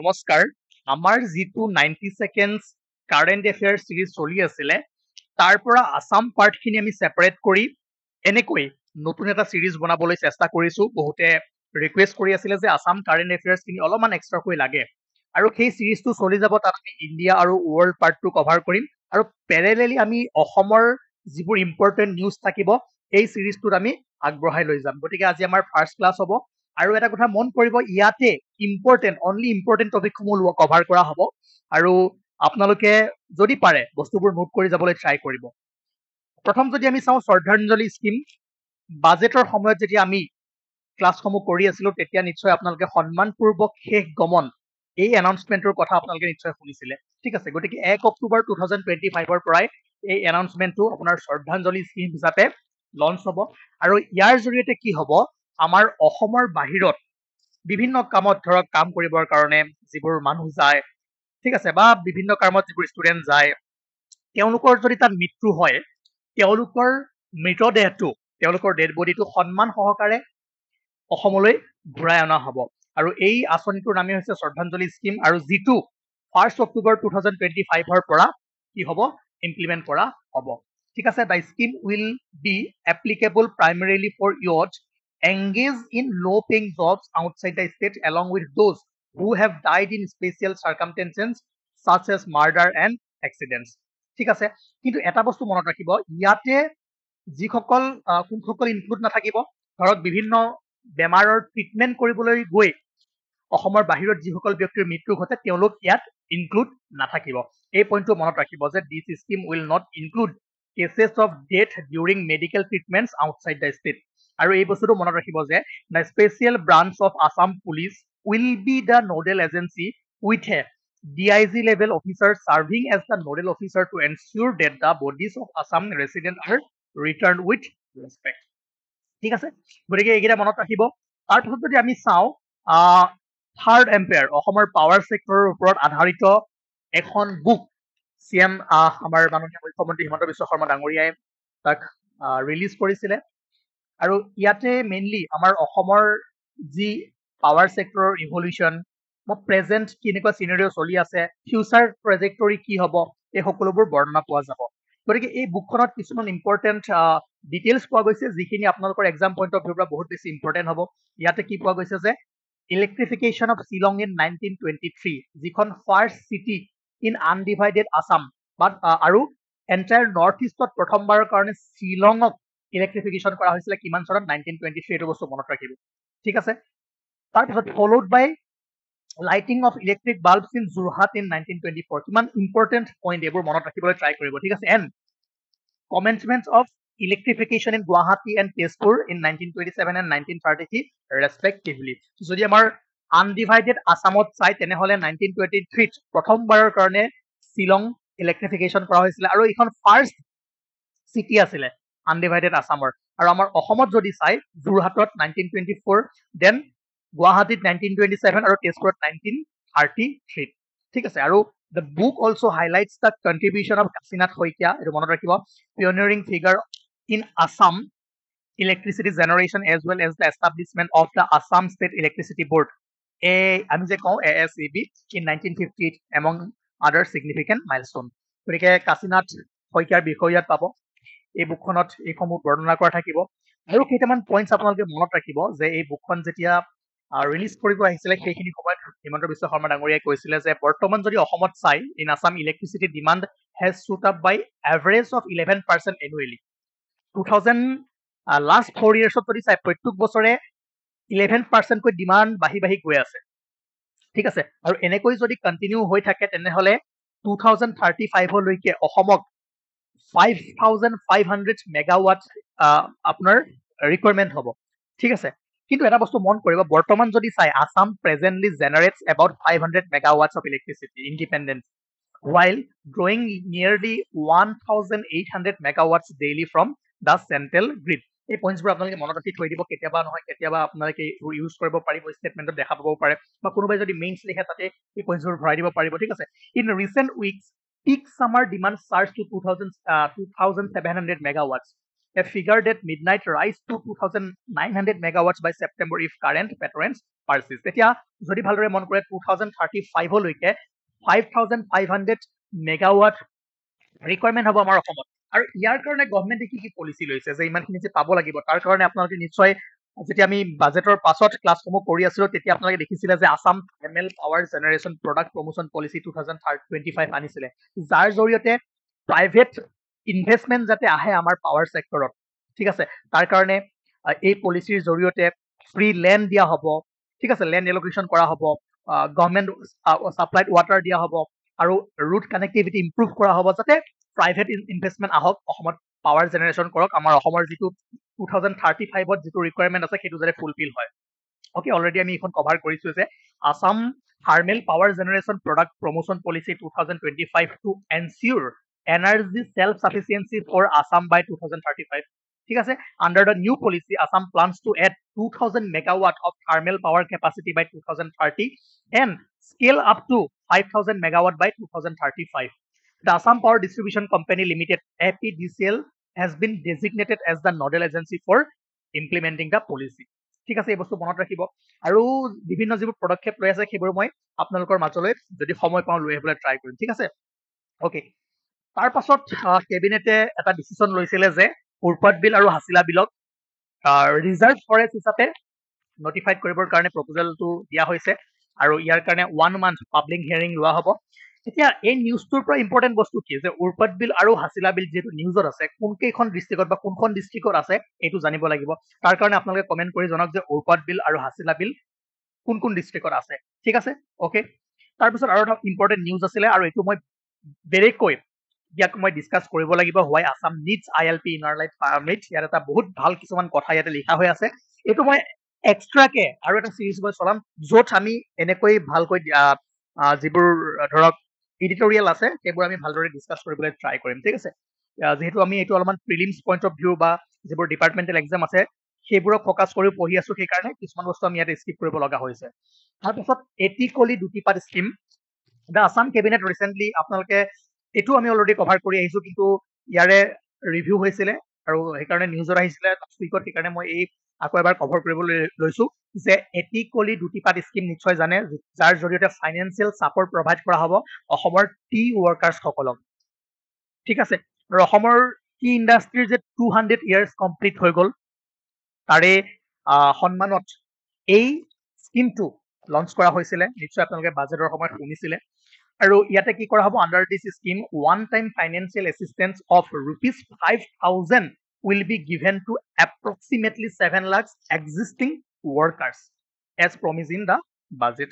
নমস্কাৰ আমাৰ যিটো 90 সেকেন্ডছ কাৰেণ্ট এফেয়াৰ সিৰিজ চলি আছিলে তাৰ পৰা আসাম পাৰ্টখিনি আমি সেপাৰেট কৰি এনেকৈ নতুন এটা সিৰিজ বনাবলৈ চেষ্টা কৰিছো বহুতে ৰিকুৱেষ্ট কৰি আছিলে যে আসাম কাৰেণ্ট এফেয়াৰ্স খিনি অলপমান এক্সট্ৰাকৈ লাগে আৰু সেই সিৰিজটো চলি যাব তাত আমি ইণ্ডিয়া আৰু ৱৰ্ল্ড পাৰ্টটো কভাৰ কৰিম আৰু পেৰেলেলি আমি অসমৰ যিবোৰ ইম্পৰ্টেণ্ট নিউজ থাকিব এই সিৰিজটোত আমি আগবঢ়াই লৈ যাম গতিকে আজি আমাৰ ফাৰ্ষ্ট ক্লাছ হ'ব আৰু এটা কথা মন কৰিব ইয়াতে অনলি ইম্পৰ্টেণ্ট টপিকসমূহ কভাৰ কৰা হ'ব আৰু আপোনালোকে যদি পাৰে বস্তুবোৰ নোট কৰি যাবলৈ ট্ৰাই কৰিব প্ৰথম যদি আমি চাওঁ শ্ৰদ্ধাঞ্জলি স্কিম বাজেটৰ সময়ত যেতিয়া আমি ক্লাছসমূহ কৰি আছিলো তেতিয়া নিশ্চয় আপোনালোকে সন্মানপূৰ্বক শেষ গমন এই এনাউন্সমেন্টৰ কথা আপোনালোকে নিশ্চয় শুনিছিলে ঠিক আছে গতিকে 1 অক্টোবৰ 2025 ৰ পৰাই এই এনাউন্সমেন্টটো আপোনাৰ শ্ৰদ্ধাঞ্জলি স্কিম হিচাপে লঞ্চ হ'ব আৰু ইয়াৰ জৰিয়তে কি হ'ব আমাৰ অসমৰ বাহিৰত বিভিন্ন কামত ধৰক কাম কৰিবৰ কাৰণে যিবোৰ মানুহ যায় ঠিক আছে বা বিভিন্ন কামত যিবোৰ ষ্টুডেন্ট যায় তেওঁলোকৰ যদি তাত মৃত্যু হয় তেওঁলোকৰ মৃতদেহটো তেওঁলোকৰ ডেড বডিটো সন্মান সহকাৰে অসমলৈ ঘূৰাই অনা হ'ব আৰু এই আঁচনিটোৰ নামেই হৈছে শ্ৰদ্ধাঞ্জলি স্কিম আৰু যিটো 1 অক্টোবৰ 2025 ৰ পৰা কি হ'ব ইমপ্লিমেন্ট কৰা হ'ব ঠিক আছে the scheme will be applicable primarily for youth engaged in low paying jobs outside the state along with those who have died in special circumstances such as murder and accidents ঠিক আছে কিন্তু এটা বস্তু মনত ৰাখিব ইয়াতে যিসকল কোনসকল ইনক্লুড নাথাকিব ধৰক বিভিন্ন বেমাৰৰ ট্ৰিটমেন্ট কৰিবলৈ গৈ অসমৰ বাহিৰত যিসকল ব্যক্তিৰ মৃত্যু ঘটে তেওঁলোক ইয়াত ইনক্লুড নাথাকিব এই পইণ্টটো মনত ৰাখিব যে this scheme will not include cases of death during medical treatments outside the state আৰু এই বস্তুটো মনত ৰাখিব যে the special branch of Assam police will be the nodal agency with a DIG level officer serving as the nodal officer to ensure that the bodies of Assam residents are returned with respect ঠিক আছে গতিকে এইকেইটা মনত ৰাখিব তাৰপিছত যদি আমি চাওঁ থাৰ্ড এম্পায়াৰ অসমৰ পাৱাৰ ছেক্টৰৰ ওপৰত আধাৰিত এখন বুক CM আমাৰ মাননীয় মুখ্যমন্ত্ৰী হিমন্ত বিশ্ব শৰ্মা ডাঙৰীয়াই তাক ৰিলিজ কৰিছিলে আৰু ইয়াতে মেইনলি আমাৰ অসমৰ যি পাৱাৰ ছেক্টৰৰ ইভলিউচন প্ৰেজেন্ট কেনেকুৱা চিনাৰিঅ চলি আছে ফিউচাৰ ট্ৰেজেক্টৰী কি হ'ব এই সকলোবোৰ বৰ্ণনা পোৱা যাব গতিকে এই বুকখনত কিছুমান ইম্পৰ্টেণ্ট ডিটেইলছ পোৱা গৈছে যিখিনি আপোনালোকৰ এক্সাম পইণ্ট অফ ভিউৰ পৰা বহুত বেছি ইম্পৰ্টেণ্ট হ'ব ইয়াতে কি পোৱা গৈছে যে ইলেক্ট্ৰিফিকেশ্যন অফ শ্বিলং ইন 1923 যিখন first city in undivided Assam but আৰু এণ্টায়াৰ নৰ্থ ইষ্টত প্ৰথমবাৰৰ কাৰণে শ্বিলঙক ইলেক্ট্ৰিফিকেশ্যন কৰা হৈছিলে কিমান চনত 1923 এইটো বস্তু মনত ৰাখিব ঠিক আছে তাৰপিছত followed by lighting of electric bulbs in Jorhat in 1924 কিমান ইম্পৰ্টেণ্ট পইণ্ট এইবোৰ মনত ৰাখিবলৈ ট্ৰাই কৰিব ঠিক আছে and commencement of electrification in Guwahati and Tezpur in 1927 and 1933 ৰেস্পেক্টিভলি যদি আমাৰ আনডিভাইডেড আসামত চাই তেনেহ'লে 1923 প্ৰথমবাৰৰ কাৰণে শ্বিলং ইলেক্ট্ৰিফিকেশ্যন কৰা হৈছিলে আৰু এইখন ফাৰ্ষ্ট চিটি আছিলে আনডিভাইডেড আসামৰ আৰু আমাৰ অসমত যদি চাই যোৰহাটত 1924 দেন গুৱাহাটীত 1927 আৰু তেজপুৰত 1933 ঠিক আছে আৰু the book also highlights the contribution of Kashinath Saikia এইটো মনত ৰাখিব pioneering figure in Assam electricity generation as well as the establishment of the Assam State Electricity Board আমি যে কওঁ ASEB in 1958 among other significant milestone গতিকে কাশীনাথ শইকীয়াৰ বিষয়ে ইয়াত পাব এই বুকখনত এইসমূহ বৰ্ণনা কৰা থাকিব আৰু কেইটামান পইণ্টছ আপোনালোকে মনত ৰাখিব যে এই বুকখন যেতিয়া ৰিলিজ কৰিব আহিছিলে সেইখিনি সময়ত হিমন্ত বিশ্ব শৰ্মা ডাঙৰীয়াই কৈছিলে যে বৰ্তমান যদি অসমত চাই in Assam electricity demand has shoot up by average of 11% annually 2000 last 4 ইয়াৰ্ছত যদি চাই প্ৰত্যেক বছৰে 11% কৈ ডিমাণ্ড বাঢ়ি গৈ আছে ঠিক আছে আৰু এনেকৈ যদি কণ্টিনিউ হৈ থাকে তেনেহ'লে 2035 লৈকে অসমক 5500 মেগাৱাট আপোনাৰ ৰিকুৱাৰমেণ্ট হ'ব ঠিক আছে কিন্তু এটা বস্তু মন কৰিব বৰ্তমান যদি চাই Assam presently generates about 500 megawatts of electricity independent while growing nearly 1800 megawatts daily from the central grid এই পইণ্টছবোৰ আপোনালোকে মনত ৰাখি থৈ দিব কেতিয়াবা নহয় কেতিয়াবা আপোনালোকে ইউজ কৰিব পাৰিব ষ্টেটমেণ্টত দেখা পাব পাৰে বা কোনোবাই যদি মেইনছ লিখে তাতে এই পইণ্টছবোৰ ভৰাই দিব পাৰিব ঠিক আছে in recent weeks peak summer demand surged to 2,700 megawatts, a figure that midnight rise to 2,900 megawatts by September if current patterns purchase তেতিয়া যদি ভালদৰে মন কৰে 2035 লৈকে 5500 মেগাৱাট ৰিকুৱাৰমেণ্ট হ'ব আমাৰ অসমত আৰু ইয়াৰ কাৰণে গভৰ্ণমেণ্টে কি পলিচি লৈছে যে ইমানখিনি যে পাব লাগিব তাৰ কাৰণে আপোনালোকে নিশ্চয় যেতিয়া আমি বাজেটৰ পাছত ক্লাছসমূহ কৰি আছিলো তেতিয়া আপোনালোকে দেখিছিলে যে Assam thermal power generation product promotion policy 2025 আনিছিলে যাৰ জৰিয়তে প্ৰাইভেট ইনভেষ্টমেণ্ট যাতে আহে আমাৰ পাৱাৰ ছেক্টৰত ঠিক আছে তাৰ কাৰণে এই পলিচিৰ জৰিয়তে ফ্ৰী লেণ্ড দিয়া হ'ব ঠিক আছে লেণ্ড এলোকেশ্যন কৰা হ'ব গভৰ্ণমেণ্ট ছাপ্লাইড ৱাটাৰ দিয়া হ'ব আৰু ৰুট কানেক্টিভিটি ইম্প্ৰুভ কৰা হ'ব যাতে প্ৰাইভেট ইনভেষ্টমেণ্ট আহক অসমত পাৱাৰ জেনেৰেশ্যন কৰক আমাৰ অসমৰ যিটো 2035ত যিটো ৰিকুৱাৰমেণ্ট আছে সেইটো যাতে ফুলফিল হয় অ'কে অলৰেডি আমি এইখন কভাৰ কৰিছোঁ যে Assam thermal power generation product promotion policy 2025 to ensure energy self sufficiency for Assam by 2035 ঠিক আছে under the new policy Assam plans to add 2000 megawatt of thermal power capacity by 2030 and scale up to 5000 megawatt by 2035 the Assam Power Distribution Company Limited APDCL has been designated as the nodal agency for implementing the policy ঠিক আছে এই বস্তু মনত ৰাখিব আৰু বিভিন্ন যিবোৰ পদক্ষেপ লৈ আছে সেইবোৰ মই আপোনালোকৰ মাজলৈ যদি সময় পাওঁ লৈ আহিবলৈ ট্ৰাই কৰিম ঠিক আছে ওকে তাৰ পাছত কেবিনেটে এটা ডিচিছন লৈছিলে যে উৰপদ বিল আৰু হাছিলা বিলক ৰিজাৰ্ভ ফৰেষ্ট হিচাপে নটিফাইড কৰিবৰ কাৰণে প্ৰপ'জেলটো দিয়া হৈছে আৰু ইয়াৰ কাৰণে 1 month পাব্লিক হিয়াৰিং লোৱা হ'ব এতিয়া এই নিউজটোৰ পৰা ইম্পৰ্টেণ্ট বস্তু কি যে উৰপদ বিল আৰু হাছিলা বিল যিহেতু নিউজত আছে কোনকেইখন ডিষ্ট্ৰিক্টত বা কোনখন ডিষ্ট্ৰিক্টত আছে এইটো জানিব লাগিব তাৰ কাৰণে আপোনালোকে কমেণ্ট কৰি জনাওক যে উৰপদ বিল আৰু হাছিলা বিল কোন কোন ডিষ্ট্ৰিক্টত আছে ঠিক আছে অ'কে তাৰপিছত আৰু এটা ইম্পৰ্টেণ্ট নিউজ আছিলে আৰু এইটো মই বেলেগকৈ ইয়াক মই ডিছকাছ কৰিব লাগিব why Assam needs ILP inner line permit ইয়াত এটা বহুত ভাল কিছুমান কথা ইয়াতে লিখা হৈ আছে এইটো মই এক্সট্ৰাকে আৰু এটা চিৰিজ মই চলাম য'ত আমি এনেকৈ ভালকৈ যিবোৰ ধৰক এডিটৰিয়েল আছে সেইবোৰ আমি ভালদৰে ডিছকাছ কৰিবলৈ ট্ৰাই কৰিম ঠিক আছে যিহেতু আমি এইটো অলপমান প্ৰিলিমছ পইণ্ট অফ ভিউ বা যিবোৰ ডিপাৰ্টমেণ্টেল এক্সাম আছে সেইবোৰক ফ'কাছ কৰি পঢ়ি আছো সেইকাৰণে কিছুমান বস্তু আমি ইয়াতে স্কিপ কৰিব লগা হৈছে তাৰপিছত Eti Koli Dutipaat scheme the Assam cabinet recently আপোনালোকে এইটো আমি অলৰেডি কভাৰ কৰি আহিছো কিন্তু ইয়াৰে ৰিভিউ হৈছিলে আৰু সেইকাৰণে নিউজত আহিছিলে উইকত সেইকাৰণে মই এই আকৌ এবাৰ কভাৰ কৰিবলৈ লৈছো যে এটি কলি দুটিপাত স্কিম নিশ্চয় জানে যাৰ জৰিয়তে ফাইনেন্সিয়েল ছাপৰ্ট প্ৰভাইড কৰা হ'ব অসমৰ টি ৱৰ্কাৰ্ছসকলক ঠিক আছে আৰু অসমৰ টি ইণ্ডাষ্ট্ৰীৰ যে 200 years কমপ্লিট হৈ গ'ল তাৰে সন্মানত এই স্কিমটো লঞ্চ কৰা হৈছিলে নিশ্চয় আপোনালোকে বাজেটৰ সময়ত শুনিছিলে আৰু ইয়াতে কি কৰা হ'ব under this scheme one time financial assistance of ₹5,000 will be given to approximately 7 lakhs existing workers as promised in the budget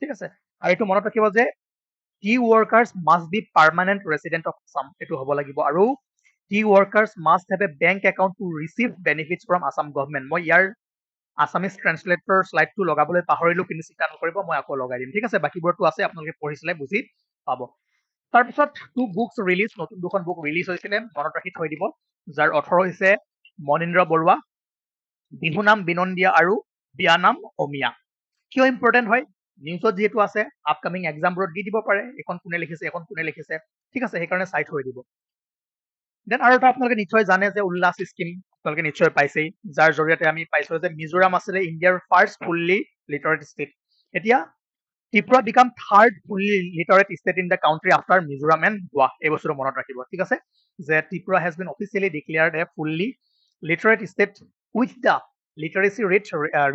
ঠিক আছে আৰু এইটো মনত ৰাখিব যে T workers must be permanent resident of Assam এইটো হ'ব লাগিব আৰু T workers must have a bank account to receive benefits from Assam government মই ইয়াৰ আছামিজ ট্ৰান্সলেটৰ শ্লাইডটো লগাবলৈ পাহৰিলো কিন্তু চিন্তা নকৰিব মই আকৌ লগাই দিম ঠিক আছে বাকীবোৰতো আছে আপোনালোকে পঢ়িছিলে বুজি পাব তাৰপিছত টু বুকছ ৰিলিজ নতুন দুখন বুক ৰিলিজ হৈছিলে মনত ৰাখি থৈ দিব যাৰ অথৰ হৈছে মনীন্দ্ৰ বৰুৱা বিহু নাম বিনন্দিয়া আৰু বিয়া নাম অমিয়া কিয় ইম্পৰ্টেণ্ট হয় নিউজত যিহেতু আছে আপকামিং এক্সামবোৰত দি দিব পাৰে এখন কোনে লিখিছে ঠিক আছে সেইকাৰণে চাই থৈ দিব দেন আৰু এটা আপোনালোকে নিশ্চয় জানে যে উল্লাস স্কিম আপোনালোকে নিশ্চয় পাইছেই যাৰ জৰিয়তে আমি পাইছো যে মিজোৰাম আছিলে ইণ্ডিয়াৰ ফাৰ্ষ্ট ফুল্লি লিটাৰেট ষ্টেট এতিয়া Tripura become third fully literate state in the country after Mizoram and Goa এই বস্তুটো মনত ৰাখিব ঠিক আছে যে Tripura has been officially declared a fully literate state with the literacy rate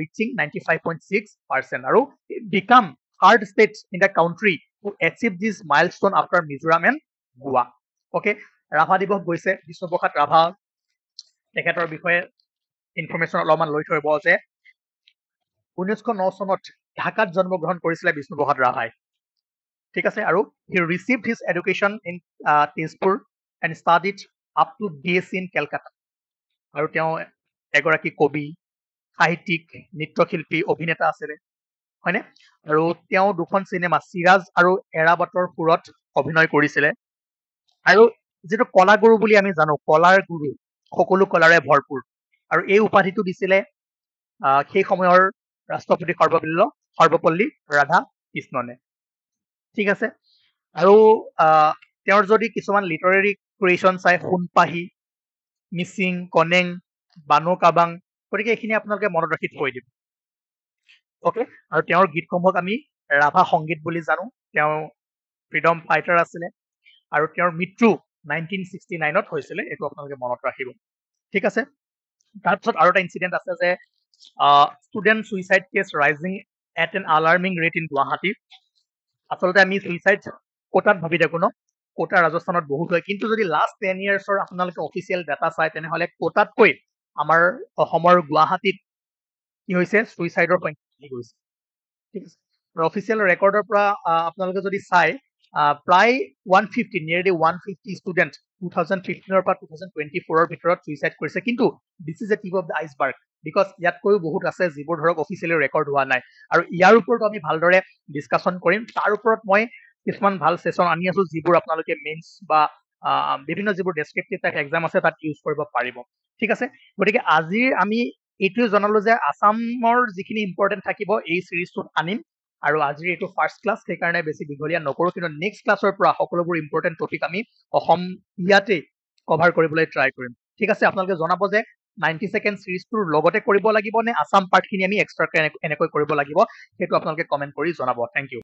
reaching 95.6% আৰু become third state in the country to achieve this milestone after Mizoram and Goa okay Rabha Diwas গৈছে বিষ্ণুপ্ৰসাদ ৰাভা তেখেতৰ বিষয়ে ইনফৰমেশ্যন অলপমান লৈ থৈ যে 1909 চনত ঢাকাত জন্মগ্ৰহণ কৰিছিলে বিষ্ণুপ্ৰসাদ ৰাভাই ঠিক আছে আৰু he received his education in Tezpur and studied up to BSc in Calcutta আৰু তেওঁ এগৰাকী কবি সাহিত্যিক নৃত্যশিল্পী অভিনেতা আছিলে হয়নে আৰু তেওঁ দুখন চিনেমা চিৰাজ আৰু এৰাবাটৰ সুৰত অভিনয় কৰিছিলে আৰু যিটো কলাগুৰু বুলি আমি জানো কলাৰ গুৰু সকলো কলাৰে ভৰপূৰ আৰু এই উপাধিটো দিছিলে সেই সময়ৰ ৰাষ্ট্ৰপতি সৰ্বপল্লী ৰাধা কৃষ্ণনে ঠিক আছে আৰু তেওঁৰ যদি কিছুমান লিটাৰেৰী ক্ৰিয়েশ্যন চাই সোণপাহি মিচিং কনেং বানু কাবাং গতিকে এইখিনি আপোনালোকে মনত ৰাখি থৈ দিব অ'কে, আৰু তেওঁৰ গীতসমূহক আমি ৰাভা সংগীত বুলি জানো। তেওঁ ফ্ৰীডম ফাইটাৰ আছিলে আৰু তেওঁৰ মৃত্যু 1969ত হৈছিলে, এইটো আপোনালোকে মনত ৰাখিব। ঠিক আছে, তাৰপিছত আৰু এটা ইনচিডেণ্ট আছে যে student suicide case rising at an alarming rate in Guwahati. আচলতে আমি ছুইচাইড কোটাত ভাবি থাকো ন, কোটা ৰাজস্থানত বহুত হয়, কিন্তু যদি লাষ্ট 10 yearsৰ আপোনালোকে অফিচিয়েল ডাটা চায় তেনেহ'লে কোটাতকৈ আমাৰ অসমৰ গুৱাহাটীত কি হৈছে, ছুইচাইডৰ সংখ্যা বাঢ়ি গৈছে। ঠিক আছে, অফিচিয়েল ৰেকৰ্ডৰ পৰা আপোনালোকে যদি চায় প্ৰায় 150 নিয়েৰলি 150 ষ্টুডেণ্ট 2015ৰ পৰা 2024ৰ ভিতৰত ছুইচাইড কৰিছে। কিন্তু this is a tip of the iceberg, because ইয়াতকৈও বহুত আছে যিবোৰ ধৰক অফিচিয়েলি ৰেকৰ্ড হোৱা নাই, আৰু ইয়াৰ ওপৰত আমি ভালদৰে ডিছকাশ্যন কৰিম। তাৰ ওপৰত মই কিছুমান ভাল ছেশ্যন আনি আছো যিবোৰ আপোনালোকে মেইনছ বা বিভিন্ন যিবোৰ ডেছক্ৰিপটিভ টাইপ এক্সাম আছে তাত ইউজ কৰিব পাৰিব। ঠিক আছে, গতিকে আজি আমি এইটোৱে জনালো যে আছামৰ যিখিনি ইম্পৰ্টেণ্ট থাকিব এই চিৰিজটোত আনিম, আৰু আজিৰ এইটো ফাৰ্ষ্ট ক্লাছ, সেইকাৰণে বেছি দীঘলীয়া নকৰোঁ, কিন্তু নেক্সট ক্লাছৰ পৰা সকলোবোৰ ইম্পৰ্টেণ্ট টপিক আমি অসম ইয়াতেই কভাৰ কৰিবলৈ ট্ৰাই কৰিম। ঠিক আছে, আপোনালোকে জনাব যে 90 ছেকেণ্ড চিৰিজটোৰ লগতে কৰিব লাগিব নে আছাম পাৰ্টখিনি আমি এক্সট্ৰাকৈ এনেকৈ কৰিব লাগিব, সেইটো আপোনালোকে কমেণ্ট কৰি জনাব। Thank U.